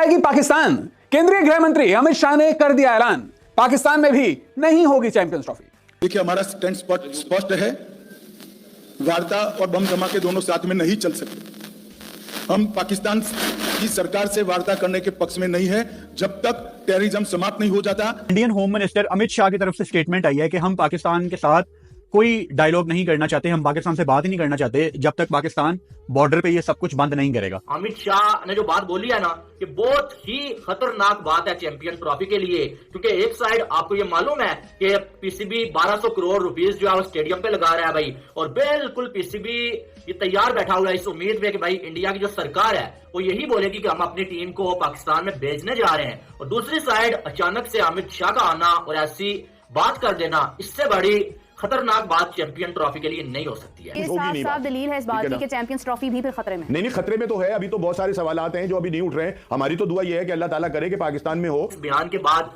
जाएगी पाकिस्तान। केंद्रीय गृह मंत्री अमित शाह ने कर दिया ऐलान, पाकिस्तान में भी नहीं होगी चैंपियंस ट्रॉफी। देखिए, हमारा स्टैंड स्पष्ट है, वार्ता और बम धमाके दोनों साथ में नहीं चल सकते। हम पाकिस्तान की सरकार से वार्ता करने के पक्ष में नहीं है जब तक टेररिज्म समाप्त नहीं हो जाता। Indian home minister Amit Shah की तरफ से स्टेटमेंट आई है कि हम पाकिस्तान के साथ कोई डायलॉग नहीं करना चाहते, हम पाकिस्तान से बात ही नहीं करना चाहते जब तक पाकिस्तान बॉर्डर पे ये सब कुछ बंद नहीं करेगा। अमित शाह ने जो बात बोली है ना, कि बहुत ही खतरनाक बात है चैंपियन ट्रॉफी के लिए, क्योंकि एक साइड आपको ये मालूम है कि पीसीबी 1200 करोड़ रुपीस जो है वो स्टेडियम पे लगा रहा है भाई, और बिल्कुल पीसीबी ये तैयार बैठा हुआ है इस उम्मीद में कि भाई इंडिया की जो सरकार है वो यही बोलेगी कि हम अपनी टीम को पाकिस्तान में भेजने जा रहे हैं, और दूसरी साइड अचानक से अमित शाह का आना और ऐसी बात कर देना, इससे बड़ी खतरनाक बात चैंपियन ट्रॉफी के लिए नहीं हो सकती है। साफ दलील है इस बात की कि चैंपियंस ट्रॉफी भी फिर खतरे में। नहीं, खतरे में तो है, अभी तो बहुत सारे सवालात हैं जो अभी नहीं उठ रहे हैं। हमारी तो दुआ ये है कि अल्लाह ताला करे कि पाकिस्तान में हो। इस बयान के बाद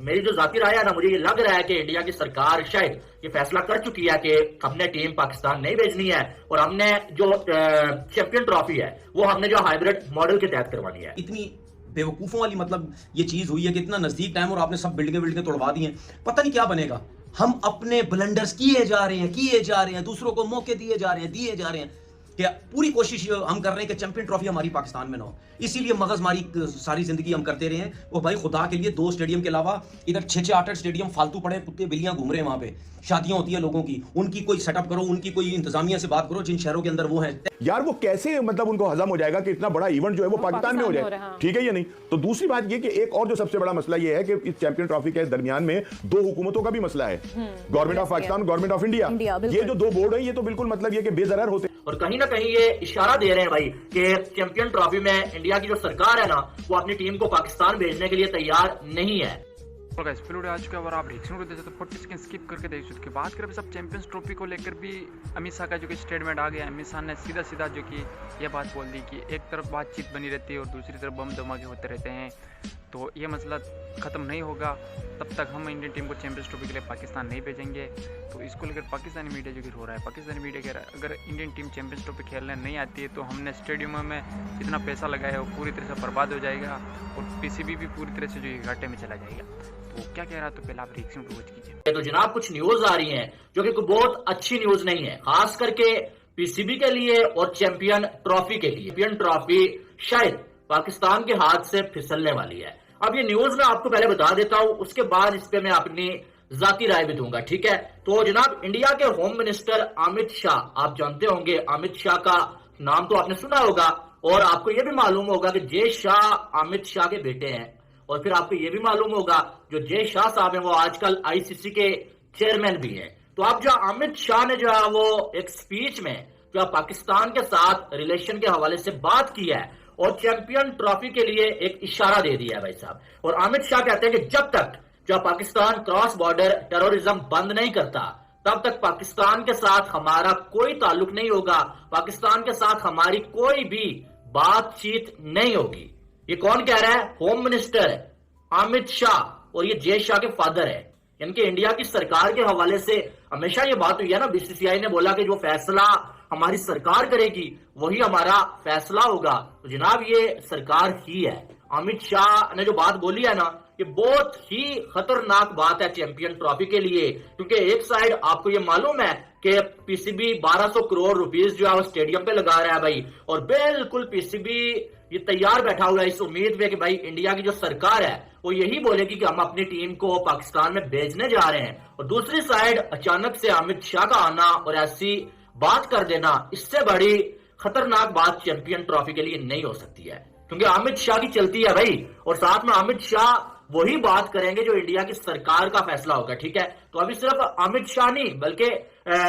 मेरी जो जाती राय है ना, मुझे ये लग रहा है कि इंडिया की सरकार शायद ये फैसला कर चुकी है कि हमने टीम पाकिस्तान नहीं भेजनी है, और हमने जो चैंपियन ट्रॉफी है वो हमने जो हाइब्रिड मॉडल के तहत करवानी है। इतनी बेवकूफों वाली मतलब ये चीज हुई है कि इतना नजदीक टाइम और आपने सब बिल्डिंगें तोड़वा दी हैं, पता नहीं क्या बनेगा। हम अपने ब्लंडर्स किए जा रहे हैं, दूसरों को मौके दिए जा रहे हैं कि पूरी कोशिश हम कर रहे हैं कि चैंपियन ट्रॉफी हमारी पाकिस्तान में ना हो, इसीलिए मगजमारी सारी जिंदगी हम करते रहे हैं। वो भाई खुदा के लिए 2 स्टेडियम के अलावा इधर 6-6, 8-8 स्टेडियम फालतू पड़े, कुत्ते बिल्लियां घूम रहे हैं वहां पे, शादियां होती है लोगों की, उनकी कोई सेटअप करो, उनकी कोई इंतजामिया से बात करो जिन शहरों के अंदर वो है। यार वो कैसे मतलब उनको हजम हो जाएगा कि इतना बड़ा इवेंट जो है वो पाकिस्तान में हो जाए, ठीक है या नहीं? तो दूसरी बात ये कि एक और जो सबसे बड़ा मसला ये है कि इस चैंपियन ट्रॉफी के दरमियान में 2 हुकूमतों का भी मसला है, government of Pakistan, government of India. ये जो 2 बोर्ड है ये तो बिल्कुल मतलब ये कि बेजरर होते, और कहीं ना कहीं ये इशारा दे रहे हैं भाई कि चैंपियन ट्रॉफी में इंडिया की जो सरकार है ना वो अपनी टीम को पाकिस्तान भेजने के लिए तैयार नहीं है। और गाइस फिर आज के और आप रिएक्शन को देते तो 40 सेकंड स्किप करके देख सकते हैं। बात करें सब चैंपियंस ट्रॉफी को लेकर भी अमित शाह का जो कि स्टेटमेंट आ गया। अमित शाह ने सीधा जो कि ये बात बोल दी कि एक तरफ बातचीत बनी रहती है और दूसरी तरफ बम धमाके होते रहते हैं, तो ये मसला ख़त्म नहीं होगा तब तक हम इंडियन टीम को चैंपियंस ट्रॉफी के लिए पाकिस्तान नहीं भेजेंगे। तो इसको लेकर पाकिस्तानी मीडिया जो कि रो रहा है, पाकिस्तानी मीडिया कह रहा है अगर इंडियन टीम चैंपियंस ट्रॉफी खेलने नहीं आती है तो हमने स्टेडियमों में जितना पैसा लगाया है वो पूरी तरह से बर्बाद हो जाएगा और पीसीबी भी पूरी तरह से जो घाटे में चला जाएगा। तो क्या कह रहा है, तो पहले आप रिएक्शन को वॉच कीजिए। तो जनाब कुछ न्यूज आ रही है जो कि बहुत अच्छी न्यूज नहीं है, खास करके पीसीबी के लिए और चैंपियन ट्रॉफी के लिए। चैंपियन ट्रॉफी शायद पाकिस्तान के हाथ से फिसलने वाली है। अब ये न्यूज मैं आपको पहले बता देता हूं, उसके बाद इस पे मैं अपनी जाती राय भी दूंगा, ठीक है? तो जनाब इंडिया के होम मिनिस्टर अमित शाह, आप जानते होंगे अमित शाह का नाम तो आपने सुना होगा, और आपको यह भी मालूम होगा कि जय शाह अमित शाह के बेटे हैं, और फिर आपको यह भी मालूम होगा जो जय शाह साहब हैं वो आजकल आईसीसी के चेयरमैन भी हैं। तो अब जो अमित शाह ने जो है वो एक स्पीच में जो पाकिस्तान के साथ रिलेशन के हवाले से बात की है और चैंपियन ट्रॉफी के लिए एक इशारा दे दिया है भाई साहब। और अमित शाह कहते हैं कि जब तक जो पाकिस्तान क्रॉस बॉर्डर टेररिज्म बंद नहीं करता तब तक पाकिस्तान के साथ हमारा कोई ताल्लुक नहीं होगा, पाकिस्तान के साथ हमारी कोई भी बातचीत नहीं होगी। ये कौन कह रहा है? होम मिनिस्टर अमित शाह, और ये जय शाह के फादर है। इनके इंडिया की सरकार के हवाले से हमेशा ये बात हुई है ना, बीसीसीआई ने बोला कि जो फैसला हमारी सरकार करेगी वही हमारा फैसला होगा। तो जनाब ये सरकार ही है। अमित शाह ने जो बात बोली है ना, ये बहुत ही खतरनाक बात है चैंपियन ट्रॉफी के लिए, क्योंकि एक साइड आपको ये मालूम है कि पीसीबी 1200 करोड़ रुपीस जो है वो स्टेडियम पे लगा रहा है भाई, और बिल्कुल पीसीबी ये तैयार बैठा हुआ है इस उम्मीद में कि भाई इंडिया की जो सरकार है वो यही बोलेगी कि हम अपनी टीम को पाकिस्तान में भेजने जा रहे हैं, और दूसरी साइड अचानक से अमित शाह का आना और ऐसी बात कर देना, इससे बड़ी खतरनाक बात चैंपियन ट्रॉफी के लिए नहीं हो सकती है, क्योंकि अमित शाह की चलती है भाई, और साथ में अमित शाह वही बात करेंगे जो इंडिया की सरकार का फैसला होगा, ठीक है? तो अभी सिर्फ अमित शाह नहीं बल्कि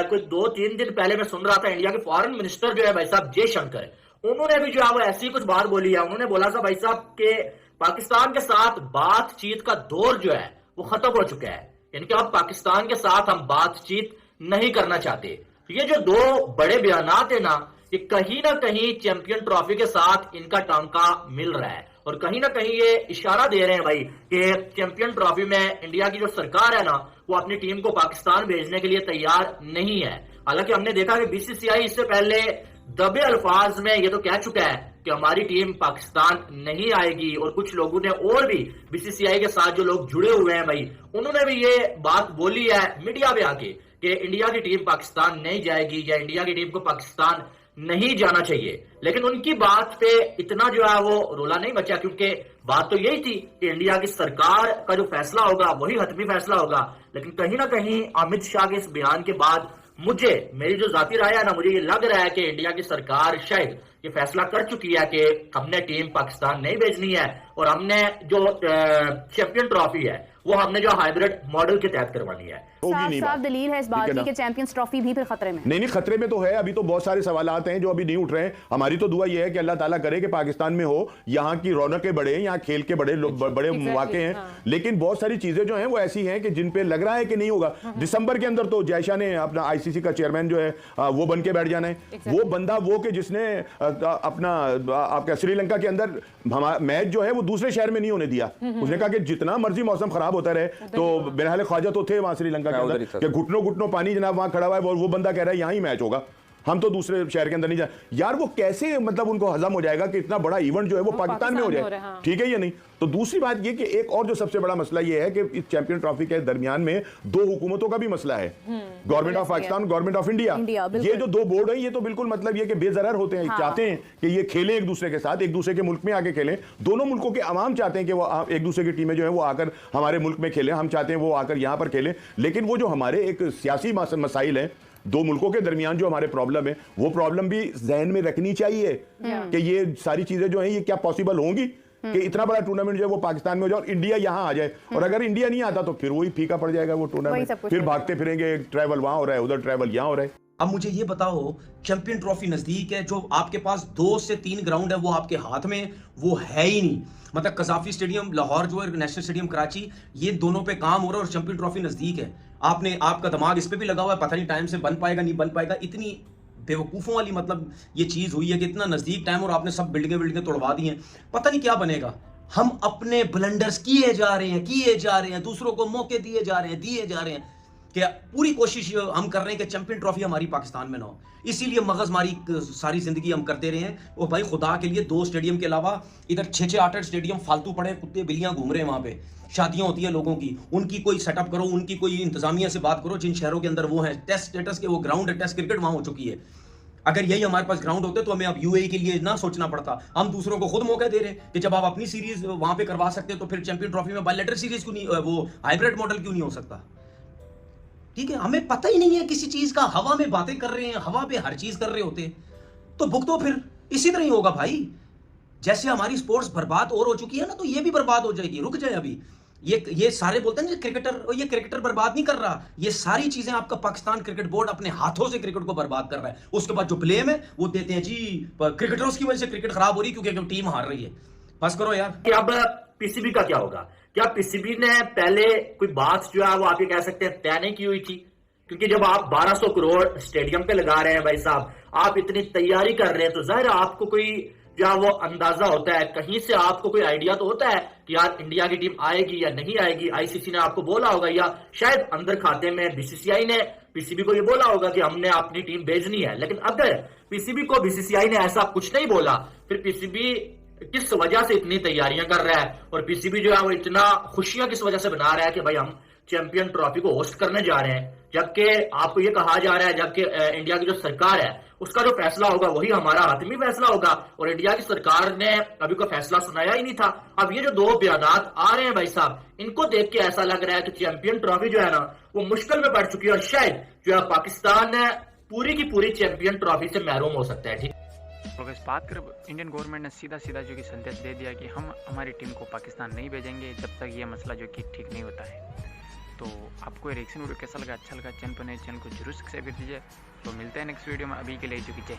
कोई 2-3 दिन पहले मैं सुन रहा था इंडिया के फॉरेन मिनिस्टर जो है भाई साहब जयशंकर, उन्होंने भी जो है वो ऐसी कुछ बात बोली है। उन्होंने बोला था भाई साहब के पाकिस्तान के साथ बातचीत का दौर जो है वो खत्म हो चुका है, यानी कि अब पाकिस्तान के साथ हम बातचीत नहीं करना चाहते। तो ये जो 2 बड़े बयानात है ना, ये कहीं ना कहीं चैंपियन ट्रॉफी के साथ इनका टांका मिल रहा है, और कहीं ना कहीं ये इशारा दे रहे हैं भाई कि चैंपियन ट्रॉफी में इंडिया की जो सरकार है ना वो अपनी टीम को पाकिस्तान भेजने के लिए तैयार नहीं है। हालांकि हमने देखा कि बीसीसीआई इससे पहले दबे अल्फाज में ये तो कह चुका है कि हमारी टीम पाकिस्तान नहीं आएगी। और कुछ लोगों ने और भी बीसीसीआई के साथ जो लोग जुड़े हुए हैं भाई, उन्होंने भी ये बात बोली है मीडिया में आके कि इंडिया की टीम पाकिस्तान नहीं जाएगी या इंडिया की टीम को पाकिस्तान नहीं जाना चाहिए। लेकिन उनकी बात पे इतना जो है वो रोला नहीं बचा, क्योंकि बात तो यही थी कि इंडिया की सरकार का जो फैसला होगा वही हतमी फैसला होगा। लेकिन कहीं ना कहीं अमित शाह के इस बयान के बाद मेरी जो जाती राय है ना, मुझे ये लग रहा है कि इंडिया की सरकार शायद ये फैसला कर चुकी है कि हमने टीम पाकिस्तान नहीं भेजनी है और हमने जो चैंपियन ट्रॉफी है वो हमने जो हाइब्रिड मॉडल के तहत करवानी है। साफ दलील है इस बात की कि चैंपियंस ट्रॉफी भी फिर खतरे में। नहीं खतरे में तो है, अभी तो बहुत सारे सवालात हैं जो अभी नहीं उठ रहे हैं। हमारी तो दुआ ये है कि अल्लाह ताला करे कि पाकिस्तान में हो, यहाँ की रौनकें बढ़े, यहाँ खेल के बड़े मौके हैं। लेकिन बहुत सारी चीजें जो हैं वो ऐसी हैं कि जिन पे लग रहा है कि नहीं होगा। दिसंबर के अंदर तो जयशाह ने अपना आईसीसी का चेयरमैन जो है वो बन के बैठ जाना है। वो बंदा वो कि जिसने अपना आपका श्रीलंका के अंदर मैच जो है वो दूसरे शहर में नहीं होने दिया। उसने कहा कि जितना मर्जी मौसम खराब होता रहे, तो बहरहाल ख्वाजा तो थे वहां श्रीलंका के अंदर कि घुटनों पानी जनाब वहां खड़ा हुआ है, वो बंदा कह रहा है यहां ही मैच होगा, हम तो दूसरे शहर के अंदर नहीं जा। यार वो कैसे मतलब उनको हजम हो जाएगा कि इतना बड़ा इवेंट जो है वो पाकिस्तान में हो जाए, ठीक है या नहीं। तो दूसरी बात ये कि एक और जो सबसे बड़ा मसला ये है कि इस चैंपियन ट्रॉफी के दरमियान में दो हुकूमतों का भी मसला है, government of Pakistan, government of India. ये जो दो बोर्ड है ये तो बिल्कुल मतलब ये कि बेजरर होते हैं, चाहते हैं कि ये खेलें एक दूसरे के साथ, एक दूसरे के मुल्क में आके खेलें। दोनों मुल्कों के अवाम चाहते हैं कि वो एक दूसरे की टीमें जो है वो आकर हमारे मुल्क में खेलें, हम चाहते हैं वो आकर यहां पर खेलें। लेकिन वो जो हमारे एक सियासी मसाइल है, दो मुल्कों के दरमियान जो हमारे प्रॉब्लम है, वो प्रॉब्लम भी जहन में रखनी चाहिए कि ये सारी चीजें जो हैं ये क्या पॉसिबल होंगी कि इतना बड़ा टूर्नामेंट जो है वो पाकिस्तान में हो जाए और इंडिया यहां आ जाए। और अगर इंडिया नहीं आता तो फिर वही फीका पड़ जाएगा वो टूर्नामेंट, फिर भागते फिरेंगे, ट्रैवल वहां हो रहा है, उधर ट्रैवल यहां हो रहा है। अब मुझे ये बताओ, चैंपियन ट्रॉफी नजदीक है, जो आपके पास 2 से 3 ग्राउंड है वो आपके हाथ में वो है ही नहीं। मतलब कजाफी स्टेडियम लाहौर जो है, नेशनल स्टेडियम कराची, ये दोनों पे काम हो रहा है और चैंपियन ट्रॉफी नजदीक है। आपका दिमाग इस पे भी लगा हुआ है, पता नहीं टाइम से बन पाएगा नहीं बन पाएगा। इतनी बेवकूफों वाली मतलब ये चीज हुई है कि इतना नजदीक टाइम और आपने सब बिल्डिंगें तोड़वा दी हैं, पता नहीं क्या बनेगा। हम अपने ब्लंडर्स किए जा रहे हैं, दूसरों को मौके दिए जा रहे हैं कि पूरी कोशिश हम कर रहे हैं कि चैंपियन ट्रॉफी हमारी पाकिस्तान में ना हो। इसीलिए मगजमारी सारी जिंदगी हम करते रहे हैं। और भाई खुदा के लिए 2 स्टेडियम के अलावा इधर 6-6, 8-8 स्टेडियम फालतू पड़े, कुत्ते बिल्लियां घूम रहे हैं वहां पे। शादियां होती है लोगों की, उनकी कोई सेटअप करो, उनकी कोई इंतजामिया से बात करो जिन शहरों के अंदर वो है टेस्ट स्टेटस के वो ग्राउंड है, टेस्ट क्रिकेट वहां हो चुकी है। अगर यही हमारे पास ग्राउंड होते तो हमें अब यूएई के लिए ना सोचना पड़ता। हम दूसरों को खुद मौका दे रहे हैं कि जब आप अपनी सीरीज वहां पे करवा सकते तो फिर चैंपियन ट्रॉफी में बायलैटरल सीरीज क्यों नहीं, वो हाइब्रिड मॉडल क्यों नहीं हो सकता। ठीक है, हमें पता ही नहीं है किसी चीज का, हवा में बातें कर रहे हैं, हवा पे हर चीज कर रहे होते तो भुगतो फिर इसी तरह ही होगा भाई। जैसे हमारी स्पोर्ट्स बर्बाद और हो चुकी है ना, तो ये भी बर्बाद हो जाएगी। रुक जाए अभी, ये सारे बोलते हैं ना ये क्रिकेटर बर्बाद नहीं कर रहा, ये सारी चीजें आपका पाकिस्तान क्रिकेट बोर्ड अपने हाथों से क्रिकेट को बर्बाद कर रहा है। उसके बाद जो ब्लेम है वो देते हैं जी क्रिकेटर्स की वजह से क्रिकेट खराब हो रही है क्योंकि टीम हार रही है। बस करो यार। अब पीसीबी का क्या होगा? क्या पीसीबी ने पहले कोई बात जो है वो आप ये कह सकते हैं तय नहीं की हुई थी? क्योंकि जब आप 1200 करोड़ स्टेडियम पे लगा रहे हैं भाई साहब, आप इतनी तैयारी कर रहे हैं, तो जाहिर है आपको कोई जो वो अंदाजा होता है, कहीं से आपको कोई आइडिया तो होता है कि यार इंडिया की टीम आएगी या नहीं आएगी। आईसीसी ने आपको बोला होगा या शायद अंदर खाते में बीसीसीआई ने पीसीबी को ये बोला होगा कि हमने अपनी टीम भेजनी है। लेकिन अगर पीसीबी को बीसीसीआई ने ऐसा कुछ नहीं बोला, फिर पीसीबी किस वजह से इतनी तैयारियां कर रहा है और पीसीबी जो है वो इतना खुशियां किस वजह से बना रहा है कि भाई हम चैंपियन ट्रॉफी को होस्ट करने जा रहे हैं, जबकि आपको ये कहा जा रहा है जबकि इंडिया की जो सरकार है उसका जो फैसला होगा वही हमारा हातमी फैसला होगा और इंडिया की सरकार ने अभी कोई फैसला सुनाया ही नहीं था। अब ये जो 2 बयानात आ रहे हैं भाई साहब, इनको देख के ऐसा लग रहा है कि चैंपियन ट्रॉफी जो है ना वो मुश्किल में पड़ चुकी है और शायद जो है पाकिस्तान पूरी की पूरी चैंपियन ट्रॉफी से महरूम हो सकता है। ठीक, तो इस बात कर इंडियन गवर्नमेंट ने सीधा जो कि संदेश दे दिया कि हम हमारी टीम को पाकिस्तान नहीं भेजेंगे जब तक ये मसला जो कि ठीक नहीं होता है। तो आपको रिएक्शन वीडियो कैसा लगा? अच्छा लगा चैनल को जरूर सब्सक्राइब कर दीजिए। तो मिलते हैं नेक्स्ट वीडियो में, अभी के लिए जो कि जय।